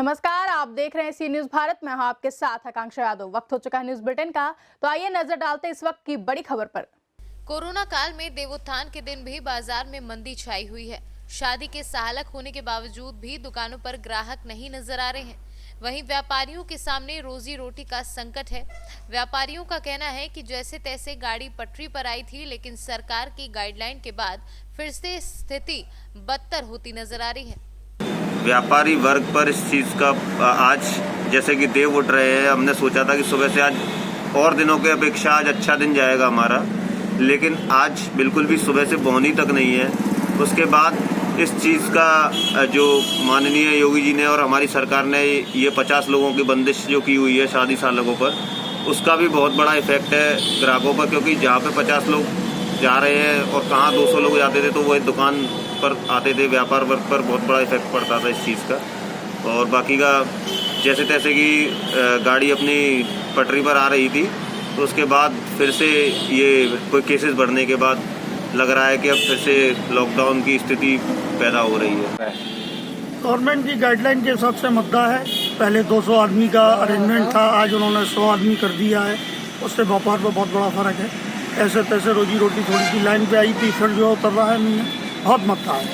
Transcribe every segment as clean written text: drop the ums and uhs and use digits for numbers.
नमस्कार, आप देख रहे हैं सी न्यूज भारत। मैं हूं आपके साथ आकांक्षा यादव। वक्त हो चुका है न्यूज बुलेटिन का, तो आइए नजर डालते हैं इस वक्त की बड़ी खबर पर। कोरोना काल में देवोत्थान के दिन भी बाजार में मंदी छाई हुई है। शादी के सालक होने के बावजूद भी दुकानों पर ग्राहक नहीं नजर आ रहे हैं। वहीं व्यापारियों के सामने रोजी रोटी का संकट है। व्यापारियों का कहना है कि जैसे तैसे गाड़ी पटरी पर आई थी, लेकिन सरकार की गाइडलाइन के बाद फिर से स्थिति बदतर होती नजर आ रही है। व्यापारी वर्ग पर इस चीज़ का आज जैसे कि देव उठ रहे हैं। हमने सोचा था कि सुबह से आज और दिनों की अपेक्षा आज अच्छा दिन जाएगा हमारा, लेकिन आज बिल्कुल भी सुबह से बोहनी तक नहीं है। उसके बाद इस चीज़ का जो माननीय योगी जी ने और हमारी सरकार ने ये 50 लोगों की बंदिश जो की हुई है शादी सालकों पर, उसका भी बहुत बड़ा इफेक्ट है ग्राहकों पर, क्योंकि जहाँ पे 50 लोग जा रहे हैं और कहाँ 200 लोग जाते थे तो वो दुकान पर आते थे। व्यापार वर्ग पर बहुत बड़ा इफेक्ट पड़ता था इस चीज़ का। और बाकी का जैसे तैसे कि गाड़ी अपनी पटरी पर आ रही थी, तो उसके बाद फिर से ये कोई केसेस बढ़ने के बाद लग रहा है कि अब फिर से लॉकडाउन की स्थिति पैदा हो रही है। गवर्नमेंट की गाइडलाइन के हिसाब से मुद्दा है। पहले 200 आदमी का अरेंजमेंट था, आज उन्होंने 100 आदमी कर दिया है। उससे व्यापार पर बहुत बड़ा फर्क है। ऐसे तैसे रोजी रोटी थोड़ी सी लाइन पे आई थी, फिर जो उतर रहा है बहुत मत्ता है।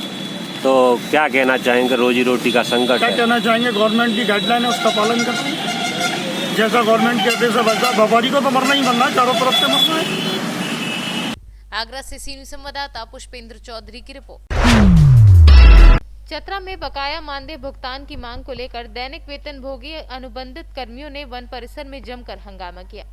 तो क्या कहना चाहेंगे, रोजी रोटी का संकट क्या है? कहना चाहेंगे, गवर्नमेंट की गाइडलाइन है उसका पालन करते हैं। जैसा गवर्नमेंट कहते हैं वैसा व्यापारी को तो मरना ही मरना है, चारों तरफ से मरना है। आगरा से सी न्यूज संवाददाता पुष्पेंद्र चौधरी की रिपोर्ट। चतरा में बकाया मानदेय भुगतान की मांग को लेकर दैनिक वेतन भोगी अनुबंधित कर्मियों ने वन परिसर में जमकर हंगामा किया।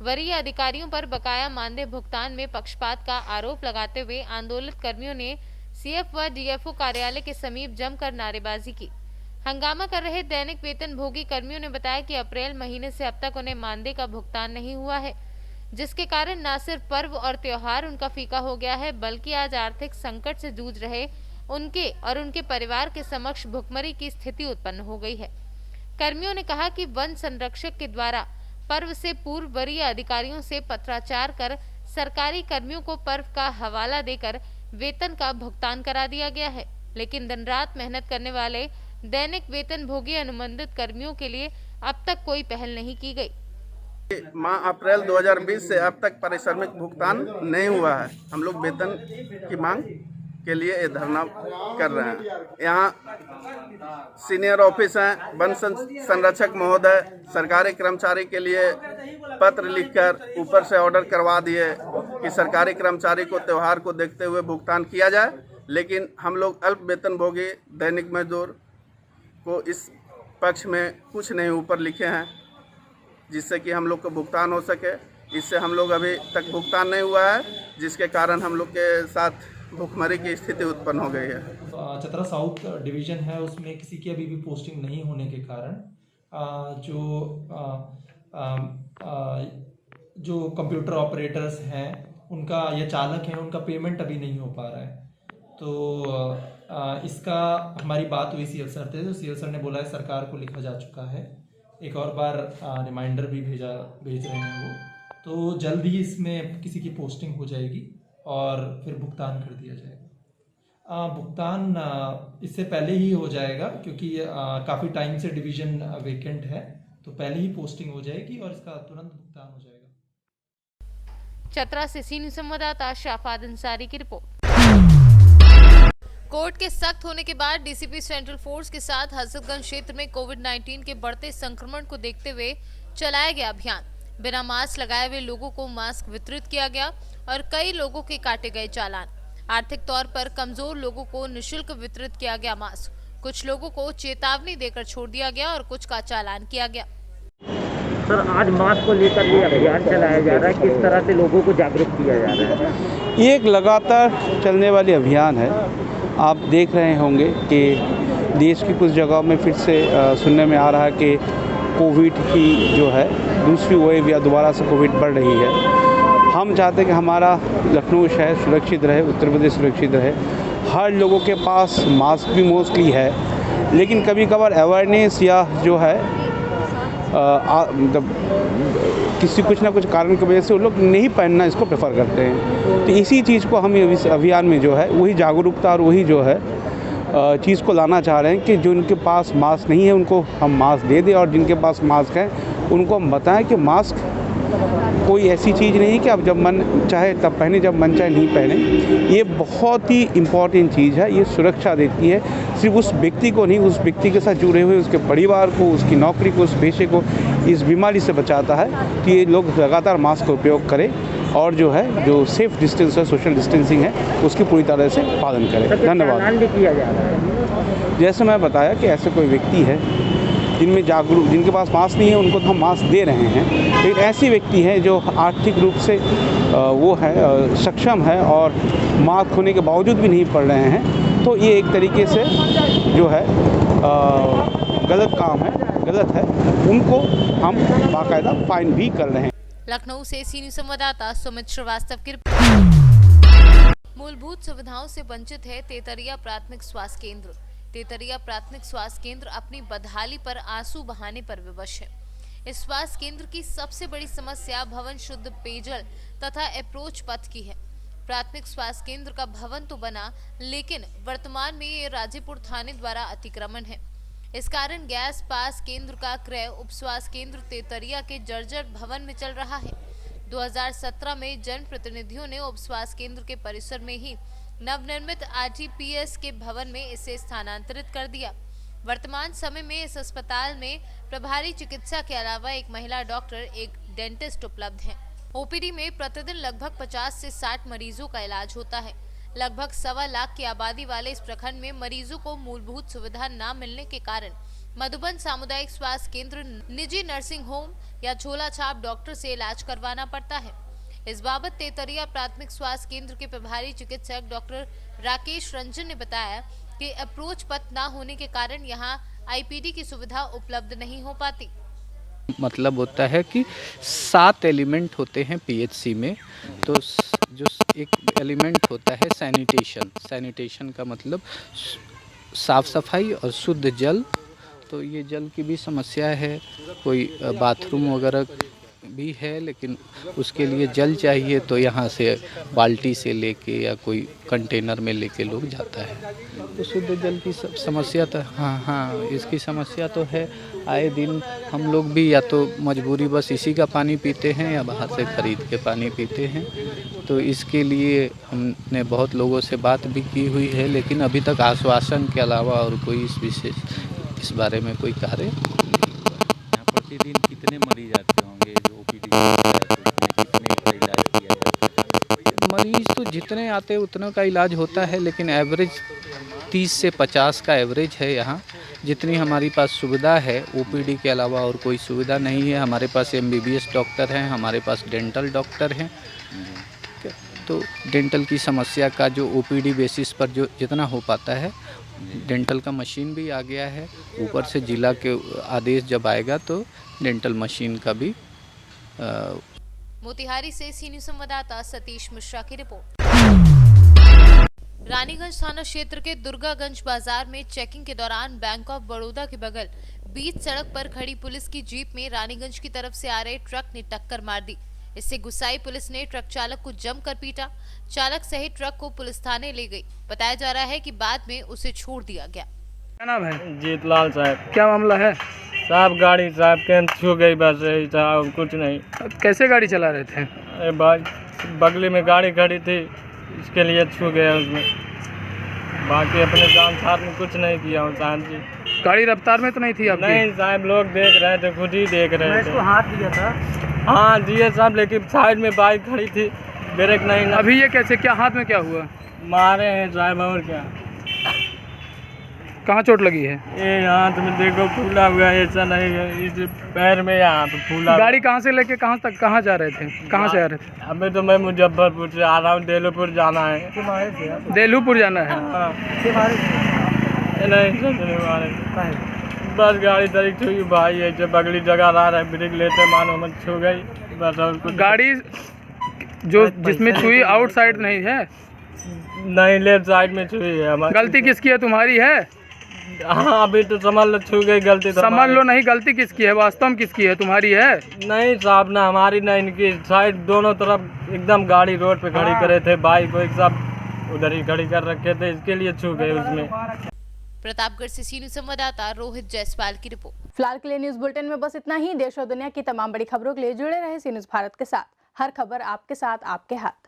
वरीय अधिकारियों पर बकाया मानदेय भुगतान में पक्षपात का आरोप लगाते हुए आंदोलित कर्मियों ने सीएफ व डीएफओ कार्यालय के समीप जमकर नारेबाजी की। हंगामा कर रहे दैनिक वेतन भोगी कर्मियों ने बताया कि अप्रैल महीने से अब तक उन्हें मानदेय का भुगतान नहीं हुआ है, जिसके कारण न सिर्फ पर्व और त्योहार उनका फीका हो गया है, बल्कि आज आर्थिक संकट से जूझ रहे उनके और उनके परिवार के समक्ष भुखमरी की स्थिति उत्पन्न हो गई है। कर्मियों ने कहा कि वन संरक्षक के द्वारा पर्व से पूर्व वरीय अधिकारियों से पत्राचार कर सरकारी कर्मियों को पर्व का हवाला देकर वेतन का भुगतान करा दिया गया है, लेकिन दिन रात मेहनत करने वाले दैनिक वेतन भोगी अनुबंधित कर्मियों के लिए अब तक कोई पहल नहीं की गई। माह अप्रैल 2020 से अब तक पारिश्रमिक भुगतान नहीं हुआ है। हम लोग वेतन की मांग के लिए ये धरना कर रहे हैं। यहाँ सीनियर ऑफिस हैं, वन संरक्षक महोदय सरकारी कर्मचारी के लिए पत्र लिखकर ऊपर से ऑर्डर करवा दिए कि सरकारी कर्मचारी को त्यौहार को देखते हुए भुगतान किया जाए, लेकिन हम लोग अल्प वेतन भोगी दैनिक मजदूर को इस पक्ष में कुछ नहीं ऊपर लिखे हैं जिससे कि हम लोग को भुगतान हो सके। इससे हम लोग अभी तक भुगतान नहीं हुआ है, जिसके कारण हम लोग के साथ भुखमरी की स्थिति उत्पन्न हो गई है। चतरा साउथ डिवीज़न है, उसमें किसी की अभी भी पोस्टिंग नहीं होने के कारण जो कंप्यूटर ऑपरेटर्स हैं उनका या चालक हैं उनका पेमेंट अभी नहीं हो पा रहा है। तो इसका हमारी बात हुई सीएल सर थे, तो सीएल सर ने बोला है सरकार को लिखा जा चुका है, एक और बार रिमाइंडर भी भेज रहे हैं वो, तो जल्द ही इसमें किसी की पोस्टिंग हो जाएगी और फिर भुगतान कर दिया जाएगा। भुगतान इससे पहले ही हो जाएगा क्योंकि काफ़ी टाइम से डिवीज़न वेकेंट है, तो पहले ही पोस्टिंग हो जाएगी और इसका तुरंत भुगतान हो जाएगा। चतरा से सी न्यूज संवाददाता शाफाद अंसारी की रिपोर्ट। कोर्ट के सख्त होने के बाद डीसीपी सेंट्रल फोर्स के साथ हजरतगंज क्षेत्र में कोविड-19 के बढ़ते संक्रमण को देखते हुए चलाया गया अभियान। बिना मास्क लगाए हुए लोगों को मास्क वितरित किया गया और कई लोगों के काटे गए चालान। आर्थिक तौर पर कमजोर लोगों को निःशुल्क वितरित किया गया मास्क। कुछ लोगों को चेतावनी देकर छोड़ दिया गया और कुछ का चालान किया गया। सर, आज मास्क को लेकर ये अभियान चलाया जा रहा है, किस तरह से लोगों को जागरूक किया जा रहा है? ये एक लगातार चलने वाली अभियान है। आप देख रहे होंगे कि देश की कुछ जगहों में फिर से सुनने में आ रहा है कि कोविड की जो है दूसरी वेव या दोबारा से कोविड बढ़ रही है। हम चाहते हैं कि हमारा लखनऊ शहर सुरक्षित रहे, उत्तर प्रदेश सुरक्षित रहे। हर लोगों के पास मास्क भी मोस्टली है, लेकिन कभी कभार अवेयरनेस या जो है मतलब किसी कुछ ना कुछ कारण की वजह से वो लोग नहीं पहनना इसको प्रेफर करते हैं। तो इसी चीज़ को हम इस अभियान में जो है वही जागरूकता और वही जो है चीज़ को लाना चाह रहे हैं कि जो उनके पास मास्क नहीं है उनको हम मास्क दे दें, और जिनके पास मास्क है उनको हम बताएं कि मास्क कोई ऐसी चीज़ नहीं है कि आप जब मन चाहे तब पहने, जब मन चाहे नहीं पहने। ये बहुत ही इम्पॉर्टेंट चीज़ है, ये सुरक्षा देती है सिर्फ उस व्यक्ति को नहीं, उस व्यक्ति के साथ जुड़े हुए उसके परिवार को, उसकी नौकरी को, उस पेशे को इस बीमारी से बचाता है कि ये लोग लगातार मास्क का उपयोग करें और जो है जो सेफ डिस्टेंस है, सोशल डिस्टेंसिंग है, उसकी पूरी तरह से पालन करें। धन्यवाद। ऐलान भी किया जा रहा है। जैसे मैं बताया कि ऐसे कोई व्यक्ति है जिनके पास मास्क नहीं है उनको तो हम मास्क दे रहे हैं, लेकिन ऐसे व्यक्ति हैं जो आर्थिक रूप से वो है सक्षम है और मास्क होने के बावजूद भी नहीं पढ़ रहे हैं, तो ये एक तरीके से जो है गलत काम है, गलत है, उनको हम बाकायदा फाइन भी कर रहे हैं। लखनऊ से सी न्यूज़ संवाददाता सुमित श्रीवास्तव की रिपोर्ट। मूलभूत सुविधाओं से वंचित है तेतरिया प्राथमिक स्वास्थ्य केंद्र। तेतरिया प्राथमिक स्वास्थ्य केंद्र अपनी बदहाली पर आंसू बहाने पर विवश है। इस स्वास्थ्य केंद्र की सबसे बड़ी समस्या भवन शुद्ध पेयजल तथा अप्रोच पथ की है। प्राथमिक स्वास्थ्य केंद्र का भवन तो बना, लेकिन वर्तमान में ये राजेपुर थाने द्वारा अतिक्रमण है। इस कारण गैस पास केंद्र का क्रय उप स्वास्थ्य केंद्र तेतरिया के जर्जर भवन में चल रहा है। 2017 में जनप्रतिनिधियों ने उप स्वास्थ्य केंद्र के परिसर में ही नवनिर्मित RTPS के भवन में इसे स्थानांतरित कर दिया। वर्तमान समय में इस अस्पताल में प्रभारी चिकित्सा के अलावा एक महिला डॉक्टर, एक डेंटिस्ट उपलब्ध हैं। OPD में प्रतिदिन लगभग 50 से 60 मरीजों का इलाज होता है। लगभग 1.25 लाख की आबादी वाले इस प्रखंड में मरीजों को मूलभूत सुविधा न मिलने के कारण मधुबन सामुदायिक स्वास्थ्य केंद्र, निजी नर्सिंग होम या झोला छाप डॉक्टर से इलाज करवाना पड़ता है। इस बाबत तेतरिया प्राथमिक स्वास्थ्य केंद्र के प्रभारी चिकित्सक डॉक्टर राकेश रंजन ने बताया कि अप्रोच पथ न होने के कारण यहां IPD की सुविधा उपलब्ध नहीं हो पाती। मतलब होता है कि 7 एलिमेंट होते हैं PHC में, तो जो एक एलिमेंट होता है सैनिटेशन का मतलब साफ सफाई और शुद्ध जल। तो ये जल की भी समस्या है, कोई बाथरूम वगैरह भी है, लेकिन उसके लिए जल चाहिए तो यहाँ से बाल्टी से लेके या कोई कंटेनर में लेके लोग जाता है। तो शुद्ध जल की समस्या तो हाँ इसकी समस्या तो है। आए दिन हम लोग भी या तो मजबूरी बस इसी का पानी पीते हैं या बाहर से ख़रीद के पानी पीते हैं। तो इसके लिए हमने बहुत लोगों से बात भी की हुई है, लेकिन अभी तक आश्वासन के अलावा और कोई इस बारे में कोई कार्य। यहाँ प्रतिदिन कितने मरीज आते होंगे जो OPD कितने का इलाज किया जाता है? मरीज तो जितने आते हैं उतने का इलाज होता है, लेकिन एवरेज 30 से 50 का एवरेज है यहाँ। जितनी हमारे पास सुविधा है OPD के अलावा और कोई सुविधा नहीं है। हमारे पास MBBS डॉक्टर हैं, हमारे पास डेंटल डॉक्टर हैं। तो डेंटल की समस्या का जो OPD बेसिस पर जो जितना हो पाता है, डेंटल का मशीन भी आ गया है। ऊपर से जिला के आदेश जब आएगा तो डेंटल मशीन का भी। मोतिहारी से सी न्यूज़ संवाददाता सतीश मिश्रा की रिपोर्ट। रानीगंज थाना क्षेत्र के दुर्गागंज बाजार में चेकिंग के दौरान बैंक ऑफ बड़ौदा के बगल बीच सड़क पर खड़ी पुलिस की जीप में रानीगंज की तरफ से आ रहे ट्रक ने टक्कर मार दी। इससे गुस्साई पुलिस ने ट्रक चालक को जमकर पीटा। चालक सहित ट्रक को पुलिस थाने ले गई। बताया जा रहा है कि बाद में उसे छोड़ दिया गया। क्या नाम है? जीतलाल साहब। क्या मामला है साहब? गाड़ी साहब के छू गई, बस साहब कुछ नहीं। कैसे गाड़ी चला रहे थे? अरे भाई बगली में गाड़ी खड़ी थी, इसके लिए छू गया उसमें। बाकी अपने जान साथ में कुछ नहीं किया साहब जी। गाड़ी रफ्तार में तो नहीं थी आपकी? नहीं साहब, लोग देख रहे थे, खुद ही देख रहे थे। इसको हाथ दिया था? हाँ दिए साहब, लेकिन साइड में बाइक खड़ी थी, ब्रेक नहीं। अभी ये कैसे, क्या हाथ में क्या हुआ? मारे हैं साहब। और क्या? कहाँ चोट लगी है? ये हाथ में देखो फूला हुआ है, ऐसा नहीं है, इस पैर में यहाँ पे फूला। गाड़ी कहाँ से लेके कहाँ तक, कहाँ जा रहे थे, कहाँ से आ रहे थे? अभी तो मैं मुजफ्फरपुर से आ रहा हूँ, देलूपुर जाना है। देलूपुर जाना है? नहीं बस गाड़ी तरीक हुई भाई, ऐसे बगली जगह रहा है, ब्रेक लेते मानो मत छू गई बस। और कुछ गाड़ी जो जिसमें छुई आउट साइड नहीं है? नहीं, लेफ्ट साइड में छुई है हमारी। गलती किसकी है, तुम्हारी है? हाँ अभी तो समझ लो छू गई, गलती तो समझ लो नहीं, गलती किसकी है, वास्तव में किसकी है, तुम्हारी है? नहीं साहब ना, हमारी ना इनकी। साइड दोनों तरफ एकदम गाड़ी रोड पे खड़ी करे थे, बाइक को एक साथ उधर ही खड़ी कर रखे थे, इसके लिए छू गए उसमें। प्रतापगढ़ से सी न्यूज़ संवाददाता रोहित जायसवाल की रिपोर्ट। फिलहाल के लिए न्यूज बुलेटिन में बस इतना ही। देश और दुनिया की तमाम बड़ी खबरों के लिए जुड़े रहे सी न्यूज़ भारत के साथ। हर खबर आपके साथ, आपके हाथ।